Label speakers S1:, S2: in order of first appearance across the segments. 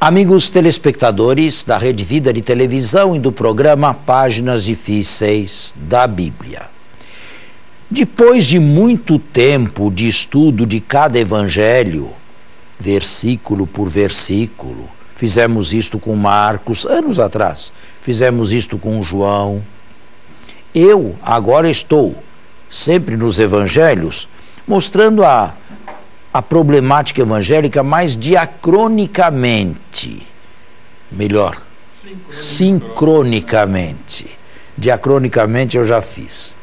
S1: Amigos telespectadores da Rede Vida de Televisão e do programa Páginas Difíceis da Bíblia. Depois de muito tempo de estudo de cada evangelho, versículo por versículo, fizemos isto com Marcos, anos atrás, fizemos isto com João. Eu agora estou, sempre nos evangelhos, mostrando a problemática evangélica mais diacronicamente, melhor, sincronicamente. Diacronicamente eu já fiz.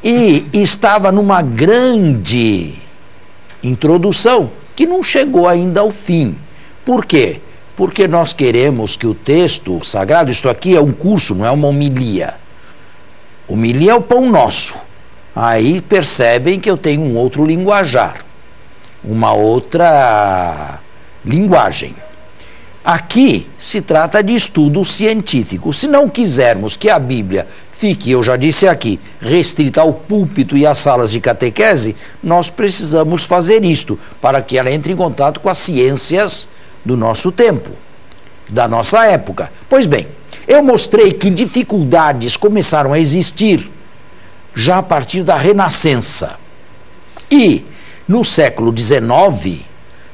S1: E estava numa grande introdução que não chegou ainda ao fim. Por quê? Porque nós queremos que o texto sagrado, isto aqui é um curso, não é uma homilia. Homilia é o pão nosso. Aí percebem que eu tenho um outro linguajar, uma outra linguagem. Aqui se trata de estudo científico. Se não quisermos que a Bíblia fique, eu já disse aqui, restrita ao púlpito e às salas de catequese, nós precisamos fazer isto, para que ela entre em contato com as ciências do nosso tempo, da nossa época. Pois bem, eu mostrei que dificuldades começaram a existir já a partir da Renascença. E no século XIX,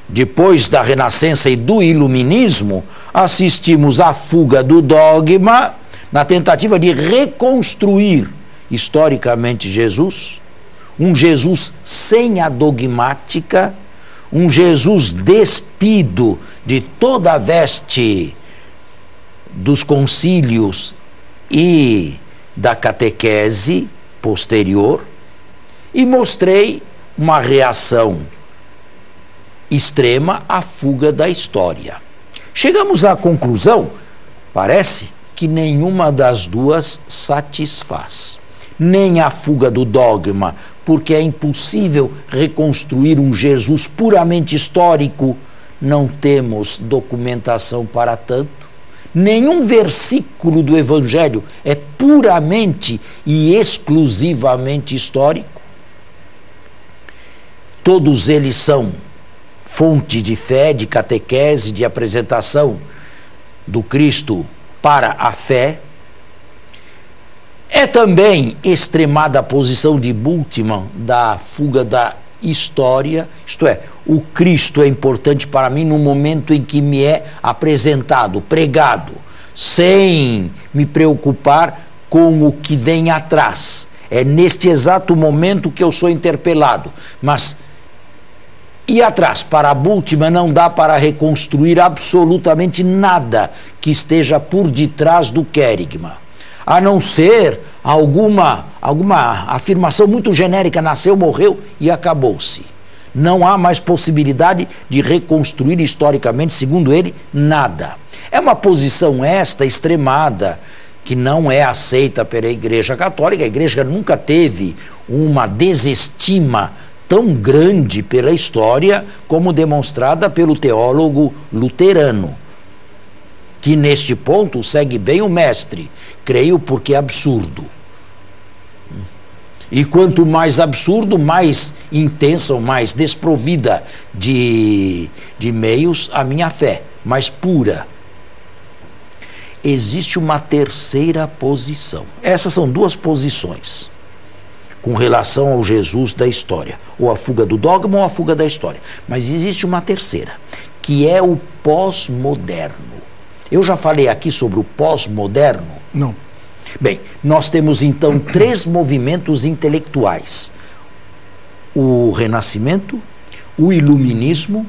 S1: depois da Renascença e do Iluminismo, assistimos à fuga do dogma na tentativa de reconstruir historicamente Jesus, um Jesus sem a dogmática, um Jesus despido de toda a veste dos concílios e da catequese posterior, e mostrei uma reação extrema à fuga da história. Chegamos à conclusão, parece, que nenhuma das duas satisfaz. Nem a fuga do dogma, porque é impossível reconstruir um Jesus puramente histórico, não temos documentação para tanto. Nenhum versículo do Evangelho é puramente e exclusivamente histórico. Todos eles são fonte de fé, de catequese, de apresentação do Cristo para a fé. É também extremada a posição de Bultmann da fuga da história, isto é, o Cristo é importante para mim no momento em que me é apresentado, pregado, sem me preocupar com o que vem atrás. É neste exato momento que eu sou interpelado, mas e atrás, para Bultmann, não dá para reconstruir absolutamente nada que esteja por detrás do querigma, a não ser alguma afirmação muito genérica, nasceu, morreu e acabou-se. Não há mais possibilidade de reconstruir historicamente, segundo ele, nada. É uma posição esta extremada, que não é aceita pela Igreja Católica. A Igreja nunca teve uma desestima tão grande pela história como demonstrada pelo teólogo luterano, que neste ponto segue bem o mestre, creio, porque é absurdo. E quanto mais absurdo, mais intensa ou mais desprovida de meios a minha fé, mais pura. Existe uma terceira posição. Essas são duas posições com relação ao Jesus da história, ou a fuga do dogma ou a fuga da história. Mas existe uma terceira, que é o pós-moderno. Eu já falei aqui sobre o pós-moderno?
S2: Não.
S1: Bem, nós temos então três movimentos intelectuais: o Renascimento, o Iluminismo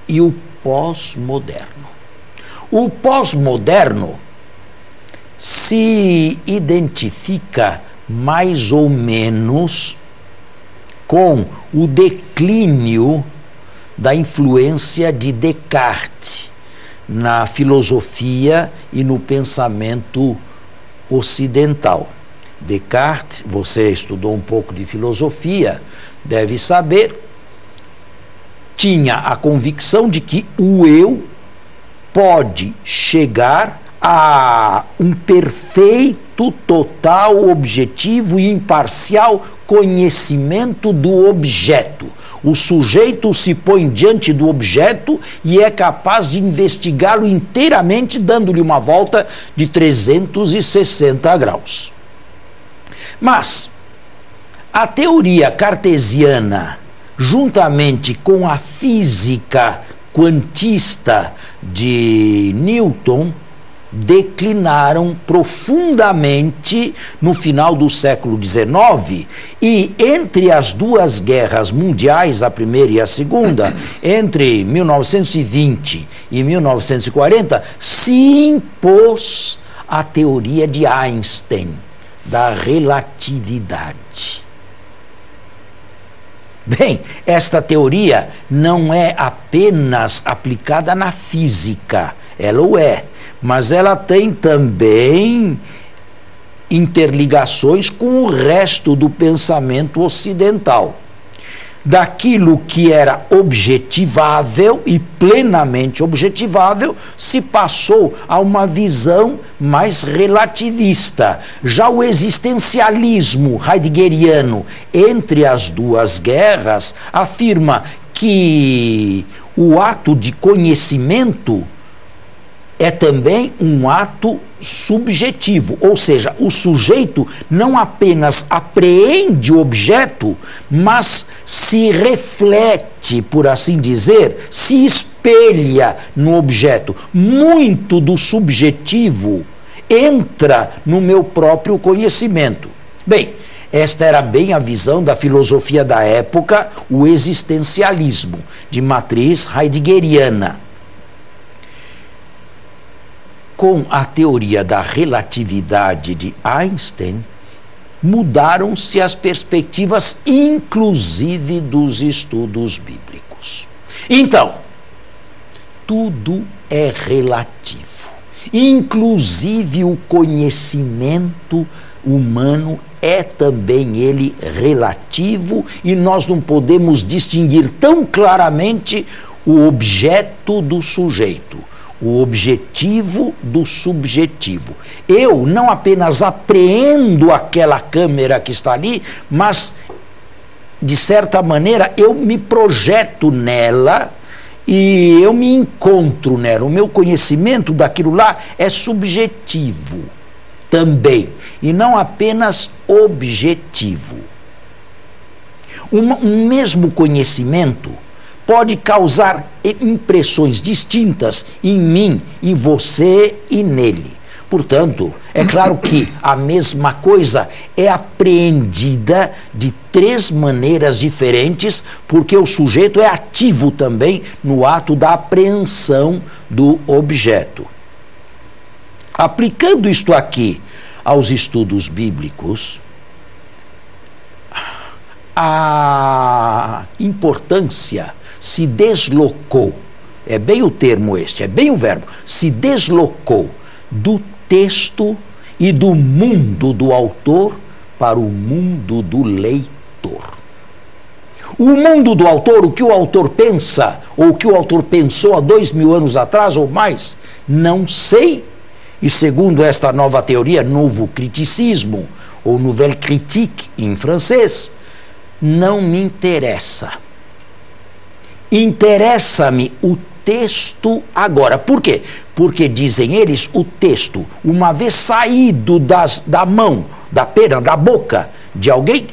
S1: e o pós-moderno. O pós-moderno se identifica mais ou menos com o declínio da influência de Descartes na filosofia e no pensamento ocidental. Descartes, você estudou um pouco de filosofia, deve saber, tinha a convicção de que o eu pode chegar a um perfeito, total, objetivo e imparcial conhecimento do objeto. O sujeito se põe diante do objeto e é capaz de investigá-lo inteiramente, dando-lhe uma volta de 360 graus. Mas a teoria cartesiana, juntamente com a física quantista de Newton, declinaram profundamente no final do século XIX, e entre as duas guerras mundiais, a primeira e a segunda, entre 1920 e 1940, se impôs a teoria de Einstein, da relatividade. Bem, esta teoria não é apenas aplicada na física, ela o é, mas ela tem também interligações com o resto do pensamento ocidental. Daquilo que era objetivável e plenamente objetivável, se passou a uma visão mais relativista. Já o existencialismo heideggeriano, entre as duas guerras, afirma que o ato de conhecimento é também um ato subjetivo, ou seja, o sujeito não apenas apreende o objeto, mas se reflete, por assim dizer, se espelha no objeto. Muito do subjetivo entra no meu próprio conhecimento. Bem, esta era bem a visão da filosofia da época, o existencialismo, de matriz heideggeriana. Com a teoria da relatividade de Einstein, mudaram-se as perspectivas, inclusive dos estudos bíblicos. Então, tudo é relativo, inclusive o conhecimento humano é também ele relativo, e nós não podemos distinguir tão claramente o objeto do sujeito, o objetivo do subjetivo. Eu não apenas apreendo aquela câmera que está ali, mas, de certa maneira, eu me projeto nela e eu me encontro nela. O meu conhecimento daquilo lá é subjetivo também, e não apenas objetivo. Um mesmo conhecimento pode causar impressões distintas em mim, em você e nele. Portanto, é claro que a mesma coisa é apreendida de três maneiras diferentes, porque o sujeito é ativo também no ato da apreensão do objeto. Aplicando isto aqui aos estudos bíblicos, a importância se deslocou, é bem o termo este, é bem o verbo, se deslocou do texto e do mundo do autor para o mundo do leitor. O mundo do autor, o que o autor pensa, ou o que o autor pensou há 2000 anos atrás ou mais, não sei. E segundo esta nova teoria, novo criticismo, ou nouvelle critique em francês, não me interessa. Interessa-me o texto agora. Por quê? Porque, dizem eles, o texto, uma vez saído da mão, da pena, da boca de alguém,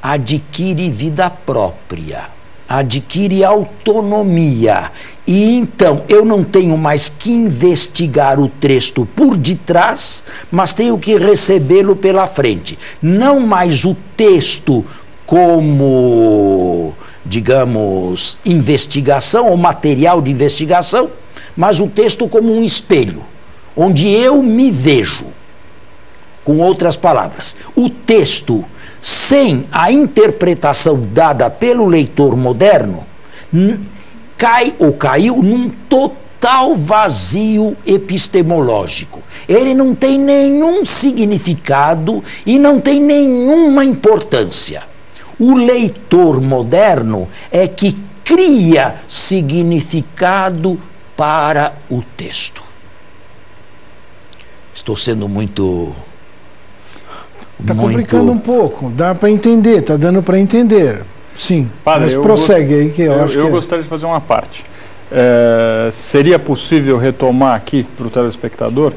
S1: adquire vida própria, adquire autonomia. E então eu não tenho mais que investigar o texto por detrás, mas tenho que recebê-lo pela frente. Não mais o texto como, digamos, investigação ou material de investigação, mas o texto como um espelho, onde eu me vejo. Com outras palavras, o texto, sem a interpretação dada pelo leitor moderno, cai ou caiu num total vazio epistemológico. Ele não tem nenhum significado e não tem nenhuma importância. O leitor moderno é que cria significado para o texto. Estou sendo muito...
S2: Está complicando um pouco, dá para entender, está dando para entender. Sim,
S3: Padre,
S2: mas prossegue aí que eu acho que...
S3: Eu gostaria de fazer uma parte. Seria possível retomar aqui para o telespectador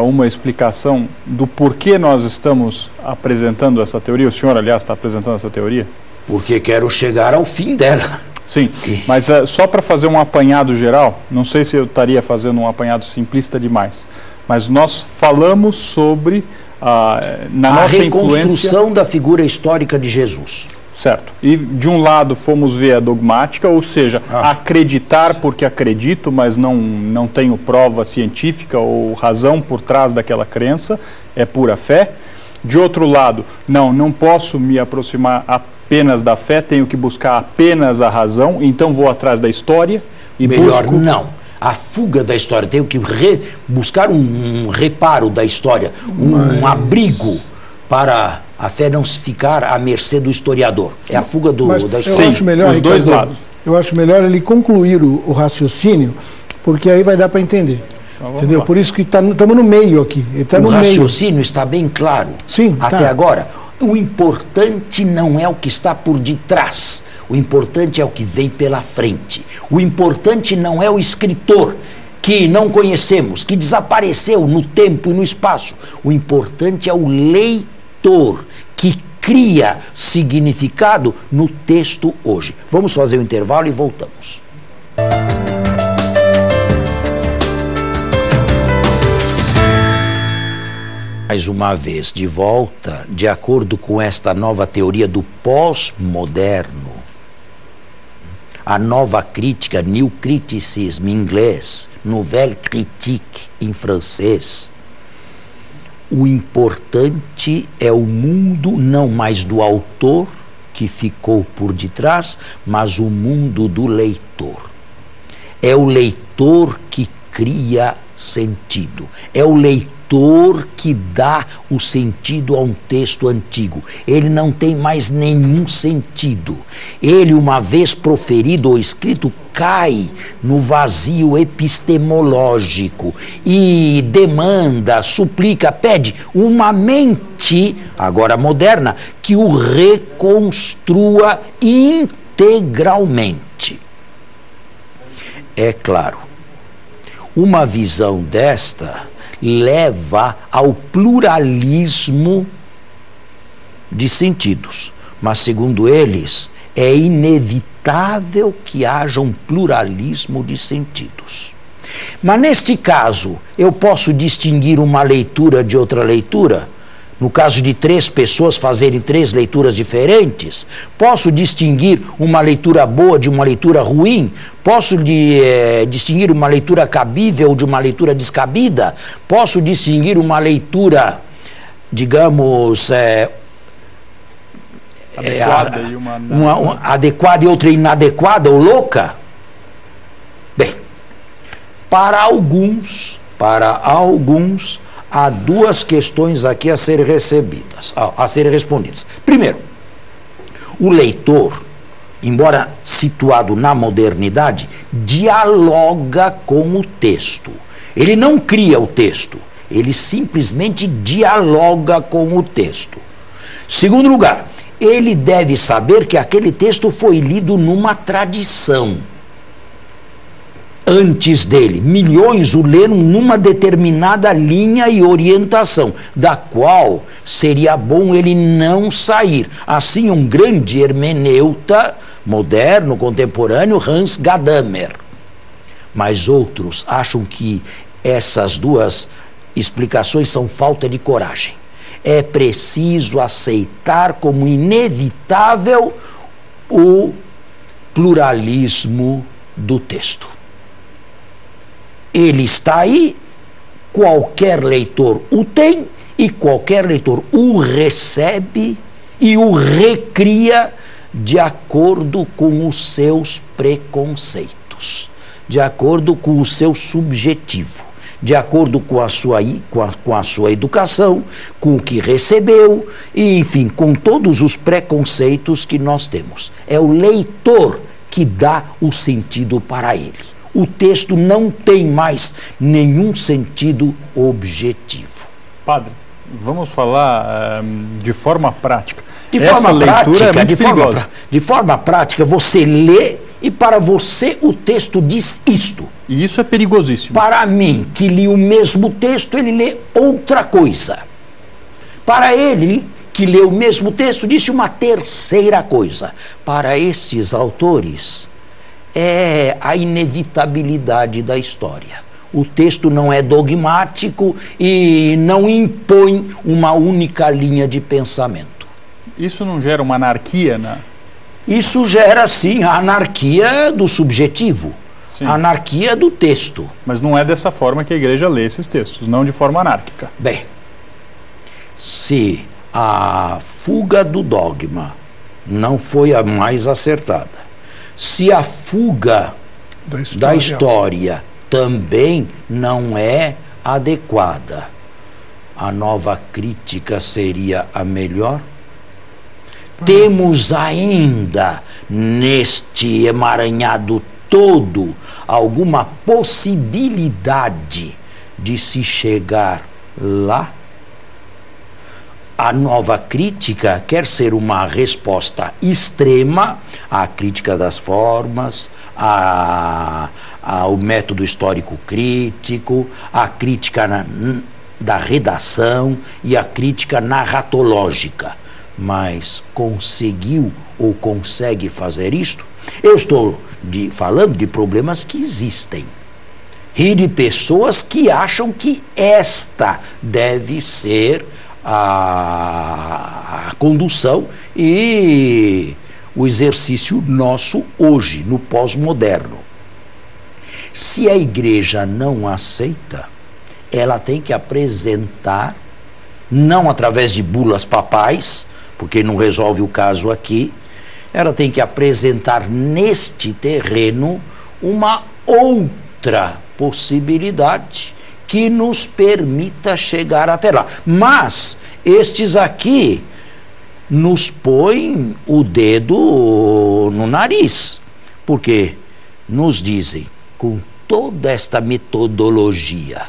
S3: uma explicação do porquê nós estamos apresentando essa teoria? O senhor, aliás, está apresentando essa teoria?
S1: Porque quero chegar ao fim dela.
S3: Sim, mas só para fazer um apanhado geral, não sei se eu estaria fazendo um apanhado simplista demais, mas nós falamos sobre na nossa
S1: reconstrução da figura histórica de Jesus.
S3: Certo. E de um lado fomos ver a dogmática, ou seja, acreditar porque acredito, mas não tenho prova científica ou razão por trás daquela crença, é pura fé. De outro lado, não posso me aproximar apenas da fé, tenho que buscar apenas a razão, então vou atrás da história e busco...
S1: Não. A fuga da história, tenho que buscar um reparo da história, um abrigo para a fé não se ficar à mercê do historiador. É a fuga da história.
S2: Eu acho melhor,
S3: os dois lados.
S2: Eu acho melhor ele concluir o raciocínio, porque aí vai dar para entender. Entendeu? Por isso que estamos no meio aqui.
S1: O raciocínio está bem claro.
S2: Sim,
S1: até agora. O importante não é o que está por detrás. O importante é o que vem pela frente. O importante não é o escritor que não conhecemos, que desapareceu no tempo e no espaço. O importante é o leitor que cria significado no texto hoje. Vamos fazer um intervalo e voltamos. Mais uma vez, de volta, de acordo com esta nova teoria do pós-moderno, a nova crítica, New Criticism em inglês, Nouvelle Critique em francês, o importante é o mundo não mais do autor, que ficou por detrás, mas o mundo do leitor. É o leitor que cria sentido, é o leitor que dá o sentido a um texto antigo. Ele não tem mais nenhum sentido. Ele, uma vez proferido ou escrito, cai no vazio epistemológico e demanda, suplica, pede uma mente, agora moderna, que o reconstrua integralmente. É claro, uma visão desta leva ao pluralismo de sentidos, mas segundo eles é inevitável que haja um pluralismo de sentidos. Mas neste caso eu posso distinguir uma leitura de outra leitura? No caso de 3 pessoas fazerem 3 leituras diferentes, posso distinguir uma leitura boa de uma leitura ruim? Posso distinguir uma leitura cabível de uma leitura descabida? Posso distinguir uma leitura, digamos,
S3: adequada e
S1: uma adequada e outra inadequada ou louca? Bem, para alguns, há 2 questões aqui a serem respondidas. Primeiro, o leitor, embora situado na modernidade, dialoga com o texto. Ele não cria o texto, ele simplesmente dialoga com o texto. Segundo lugar, ele deve saber que aquele texto foi lido numa tradição. Antes dele, milhões o leram numa determinada linha e orientação, da qual seria bom ele não sair. Assim, um grande hermeneuta moderno, contemporâneo, Hans Gadamer. Mas outros acham que essas 2 explicações são falta de coragem. É preciso aceitar como inevitável o pluralismo do texto. Ele está aí, qualquer leitor o tem e qualquer leitor o recebe e o recria de acordo com os seus preconceitos, de acordo com o seu subjetivo, de acordo com a sua educação, com o que recebeu, e, enfim, com todos os preconceitos que nós temos. É o leitor que dá o sentido para ele. O texto não tem mais nenhum sentido objetivo.
S3: Padre, Vamos falar de forma prática.
S1: De
S3: Essa
S1: forma
S3: leitura
S1: prática,
S3: é muito perigosa.
S1: de forma prática, você lê e para você o texto diz isto.
S3: E isso é perigosíssimo.
S1: Para mim, que li o mesmo texto, ele lê outra coisa. Para ele, que lê o mesmo texto, disse uma terceira coisa. Para esses autores, é a inevitabilidade da história. O texto não é dogmático e não impõe uma única linha de pensamento.
S3: Isso não gera uma anarquia, né?
S1: Isso gera, sim, a anarquia do subjetivo,
S3: Sim.
S1: a anarquia do texto.
S3: Mas não é dessa forma que a igreja lê esses textos, não de forma anárquica.
S1: Bem, se a fuga do dogma não foi a mais acertada, se a fuga da história também não é adequada, a nova crítica seria a melhor? Temos ainda, neste emaranhado todo, alguma possibilidade de se chegar lá? A nova crítica quer ser uma resposta extrema à crítica das formas, ao método histórico crítico, à crítica da redação e à crítica narratológica. Mas conseguiu ou consegue fazer isto? Eu estou falando de problemas que existem e de pessoas que acham que esta deve ser a condução e o exercício nosso hoje, no pós-moderno. Se a igreja não aceita, ela tem que apresentar, não através de bulas papais, porque não resolve o caso aqui, ela tem que apresentar neste terreno uma outra possibilidade que nos permita chegar até lá. Mas estes aqui nos põem o dedo no nariz, porque nos dizem, com toda esta metodologia,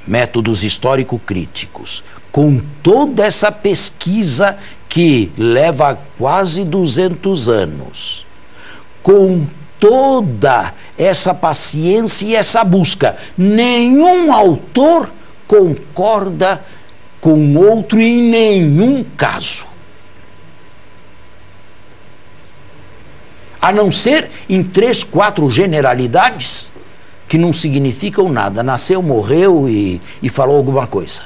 S1: métodos histórico-críticos, com toda essa pesquisa que leva quase 200 anos, com toda essa paciência e essa busca, nenhum autor concorda com outro em nenhum caso. A não ser em 3, 4 generalidades que não significam nada. Nasceu, morreu e falou alguma coisa.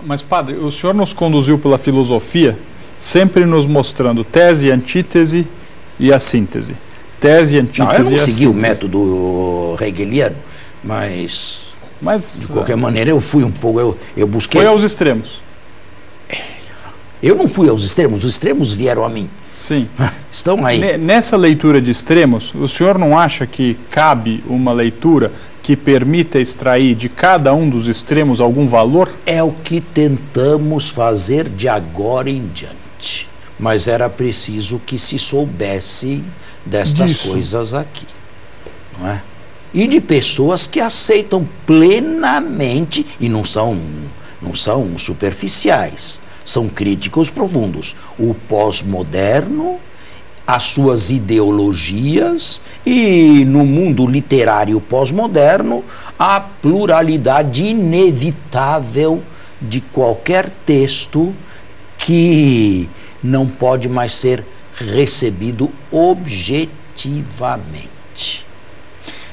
S3: Mas, padre, o senhor nos conduziu pela filosofia, sempre nos mostrando tese, antítese e a síntese. Tese, antítese e a síntese.
S1: Eu não segui o método hegeliano, mas de qualquer maneira eu fui um pouco, eu busquei...
S3: Foi aos extremos.
S1: Eu não fui aos extremos, os extremos vieram a mim.
S3: Sim.
S1: Estão aí.
S3: Nessa leitura de extremos, o senhor não acha que cabe uma leitura que permita extrair de cada um dos extremos algum valor?
S1: É o que tentamos fazer de agora em diante. Mas era preciso que se soubesse destas coisas aqui. Não é? E de pessoas que aceitam plenamente, e não são superficiais, são críticos profundos. O pós-moderno, as suas ideologias e, no mundo literário pós-moderno, a pluralidade inevitável de qualquer texto que não pode mais ser recebido objetivamente.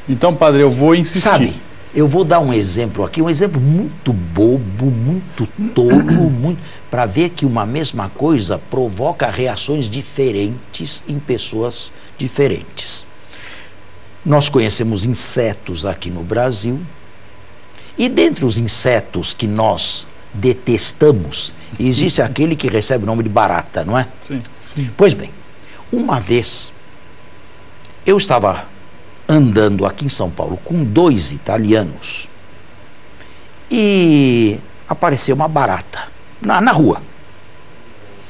S3: Então, padre, eu vou insistir.
S1: Sabe, eu vou dar um exemplo aqui, um exemplo muito bobo, muito tolo, para ver que uma mesma coisa provoca reações diferentes em pessoas diferentes. Nós conhecemos insetos aqui no Brasil, e dentre os insetos que nós detestamos, existe aquele que recebe o nome de barata, não é?
S3: Sim, sim.
S1: Pois bem, uma vez eu estava andando aqui em São Paulo com 2 italianos e apareceu uma barata na rua.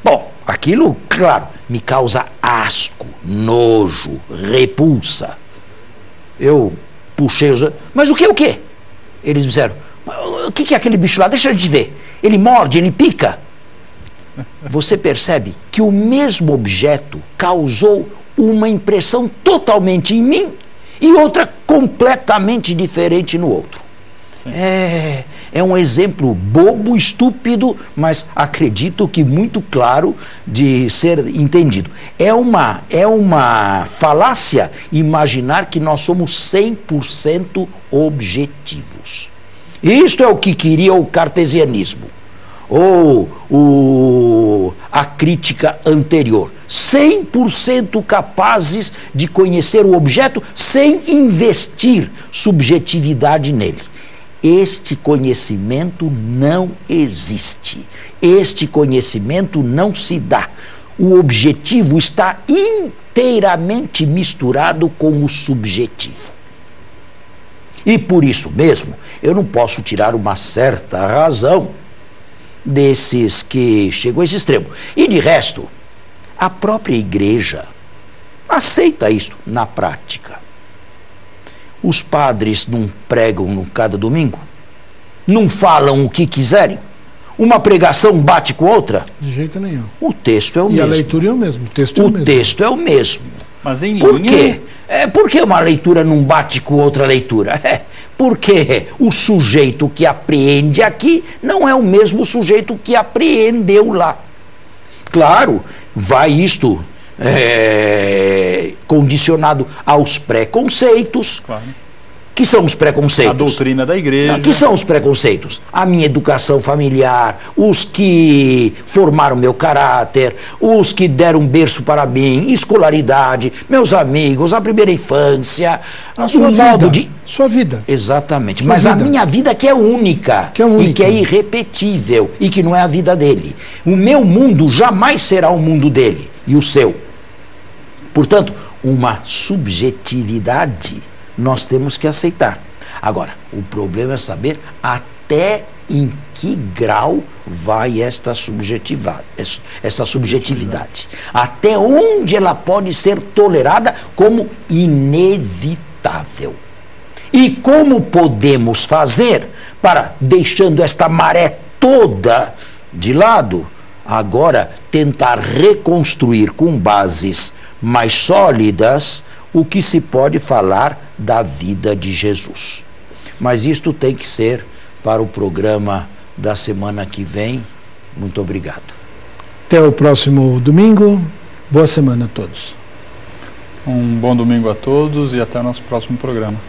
S1: Bom, aquilo, claro, me causa asco, nojo, repulsa. Eu puxei os... Mas o que? Eles me disseram, o que é aquele bicho lá? Deixa eu te ver. ele morde, ele pica. Você percebe que o mesmo objeto causou uma impressão totalmente em mim e outra completamente diferente no outro. É um exemplo bobo, estúpido, mas acredito que muito claro de ser entendido. É uma falácia imaginar que nós somos 100% objetivos. Isto é o que queria o cartesianismo, ou a crítica anterior. 100% capazes de conhecer o objeto sem investir subjetividade nele. Este conhecimento não existe. Este conhecimento não se dá. O objetivo está inteiramente misturado com o subjetivo. E por isso mesmo, eu não posso tirar uma certa razão desses que chegam a esse extremo. E de resto, a própria igreja aceita isso na prática. Os padres não pregam cada domingo? Não falam o que quiserem? Uma pregação bate com outra?
S2: De jeito nenhum.
S1: O texto é o mesmo.
S2: E a leitura é o mesmo. O texto é o mesmo.
S1: Texto é o mesmo.
S3: Mas em
S1: Por
S3: linha...
S1: quê? Por que uma leitura não bate com outra leitura? Porque o sujeito que apreende aqui não é o mesmo sujeito que apreendeu lá. Claro, vai isto condicionado aos preconceitos.
S3: Claro.
S1: Que são os preconceitos?
S3: A doutrina da igreja.
S1: Que são os preconceitos? A minha educação familiar, os que formaram meu caráter, os que deram berço para mim, escolaridade, meus amigos, a primeira infância,
S2: a sua
S1: modo
S2: vida. Sua vida.
S1: Exatamente.
S2: Sua
S1: Mas
S2: vida.
S1: a minha vida que é única.
S2: Que é única.
S1: E que é irrepetível e que não é a vida dele. O meu mundo jamais será o mundo dele e o seu. Portanto, uma subjetividade nós temos que aceitar. Agora, o problema é saber até em que grau vai esta subjetividade. Até onde ela pode ser tolerada como inevitável. E como podemos fazer para, deixando esta maré toda de lado, agora tentar reconstruir com bases mais sólidas o que se pode falar da vida de Jesus. Mas isto tem que ser para o programa da semana que vem. Muito obrigado.
S2: Até o próximo domingo. Boa semana a todos.
S3: Um bom domingo a todos e até o nosso próximo programa.